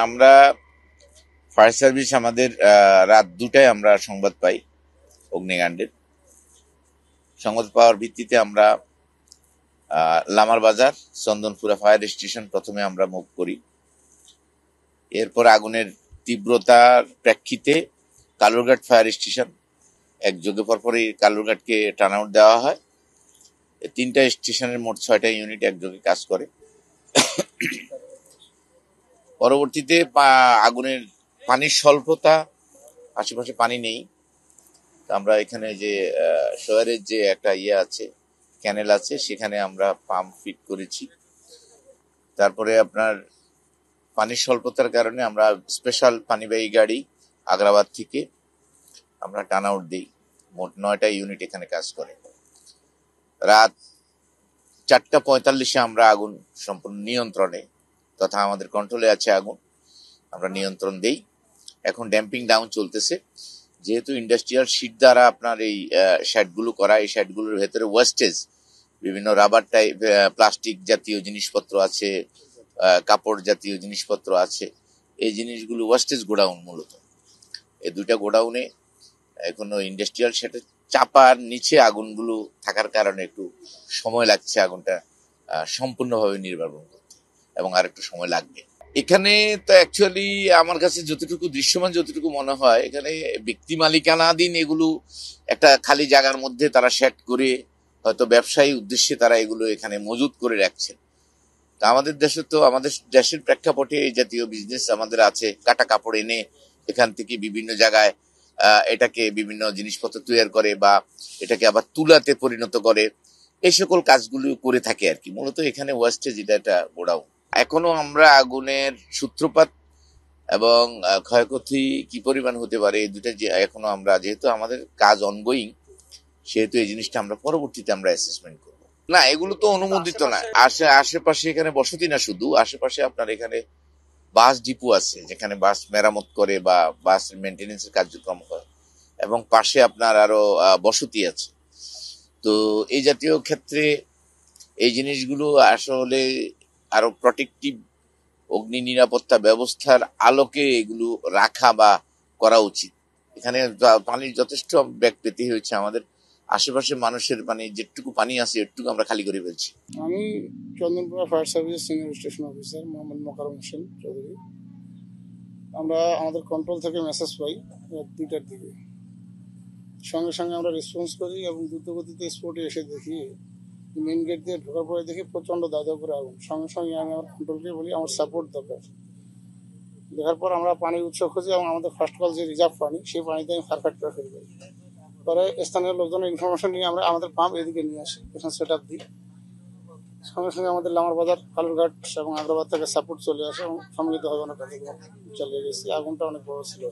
আমরা fire service আমাদের রাত 2টায় আমরা সংবাদ পাই অগ্নিকাণ্ডের। সংবাদ পাওয়ার ভিত্তিতে আমরা লামার বাজার চন্দনপুরা ফায়ার স্টেশন প্রথমে আমরা মুভ করি। এরপর আগুনের তীব্রতার প্রেক্ষিতে কালুরঘাট ফায়ার স্টেশন একযোগে পরপরই কালুরঘাটকে টার্ন আউট দেওয়া হয়। 3টা স্টেশনের মোট 6টা ইউনিট একযোগে কাজ করে। পরবর্তীতে আগুনের পানির স্বল্পতা, আশেপাশে পানি নেই। আমরা এখানে যে শহরের যে একটা আছে, ক্যানেল আছে, সেখানে আমরা পাম্প ফিট করেছি। তারপরে আপনার পানির স্বল্পতার কারণে আমরা স্পেশাল পানিবাহী গাড়ি আগ্রাবাদ থেকে আমরা টার্ন আউট দিই। মোট 9টা ইউনিট এখানে কাজ করে। রাত 4:45 আমরা আগুন সম্পূর্ণ নিয়ন্ত্রণে, তথা আমাদের কন্ট্রোলে আছে আগুন, আমরা নিয়ন্ত্রণ দেই। এখন ড্যাম্পিং ডাউন চলতেছে। যেহেতু ইন্ডাস্ট্রিয়াল শিট দ্বারা আপনার এই শ্যাডগুলো করা, এই শ্যাডগুলোর ভেতরে ওয়েস্টেজ বিভিন্ন রাবার টাইপ, প্লাস্টিক জাতীয় জিনিসপত্র আছে, কাপড় জাতীয় জিনিসপত্র আছে। এই জিনিসগুলো ওয়েস্টেজ গোডাউন মূলত। এই 2টা গোডাউনে এখনো ইন্ডাস্ট্রিয়াল শেডের চাপার নিচে আগুনগুলো থাকার কারণে একটু সময় লাগছে আগুনটা সম্পূর্ণভাবে নির্বাপন করতে, এবং আর একটু সময় লাগবে। এখানে তো অ্যাকচুয়ালি আমার কাছে যতটুকু দৃশ্যমান, যতটুকু মনে হয়, এখানে ব্যক্তি মালিকানাধীন এগুলো একটা খালি জায়গার মধ্যে তারা সেট করে হয়তো ব্যবসায়ী উদ্দেশ্যে তারা এগুলো এখানে মজুত করে রাখছেন। তা আমাদের দেশে তো, আমাদের দেশের প্রেক্ষাপটে এই জাতীয় বিজনেস আমাদের আছে। কাটা কাপড় এনে এখান থেকে বিভিন্ন জায়গায় এটাকে বিভিন্ন জিনিসপত্র তৈরি করে বা এটাকে আবার তুলাতে পরিণত করে, এই সকল কাজগুলো করে থাকে আর কি। মূলত এখানে ওয়েস্টেজ এটা একটা গোডাউন। এখনো আমরা আগুনের সূত্রপাত এবং ক্ষয়ক্ষতি কি পরিমাণ হতে পারে, এই দুটা এখনো আমরা, যেহেতু আমাদের কাজ অনগোয়িং, সেহেতু এই জিনিসটা আমরা পরবর্তীতে আমরা অ্যাসেসমেন্ট করব। না, এগুলো তো অনুমোদিত না। আশেপাশে এখানে বসতি না, শুধু আশেপাশে আপনার এখানে বাস ডিপো আছে, যেখানে বাস মেরামত করে বা বাস মেনটেন্যান্সের কার্যক্রম হয়, এবং পাশে আপনার আরো বসতি আছে। তো এই জাতীয় ক্ষেত্রে এই জিনিসগুলো আসলে আরো প্রটেক্টিভ অগ্নি নিরাপত্তা ব্যবস্থার আলোকে এগুলো রাখা বা করা উচিত। এখানে পানির যথেষ্ট ব্যাগ পেতে হয়েছে আমাদের। আশেপাশে মানুষের যেটুকু পানি আছে এটুকু আমরা খালি করে ফেলছি। আমি Chandanpura fire service senior station officer Mohammad Mokarram Hossain Chowdhury. আমরা আমাদের কন্ট্রোল থেকে মেসেজ পাই রাত 2টার দিকে। সঙ্গে সঙ্গে আমরা রেসপন্স করি এবং দ্রুতগতিতে স্পটে এসে দেখি, মেন গেট দিয়ে ঢোকার পরে দেখি প্রচণ্ড দাদা করে আগুন। সঙ্গে সঙ্গে আমি আমার কন্ট্রোলকে বলি আমার সাপোর্ট দরকার। দেখার পর আমরা পানির উৎস খুঁজি এবং আমাদের ফার্স্ট কল যে রিজার্ভ পানি, সেই পানিতে আমি ফারফাট করে ফেলে যাই। পরে স্থানীয় লোকজনের ইনফরমেশন নিয়ে আমরা আমাদের পাম্প এদিকে নিয়ে আসি, এখানে সেট আপ দিই। সঙ্গে সঙ্গে আমাদের লামার বাজার, কালুরঘাট এবং আগ্রাবাদ থেকে সাপোর্ট চলে আসে এবং সম্মিলিতভাবে অনেক কার্যক্রম চালিয়ে গেছি। আগুনটা অনেক বড় ছিল,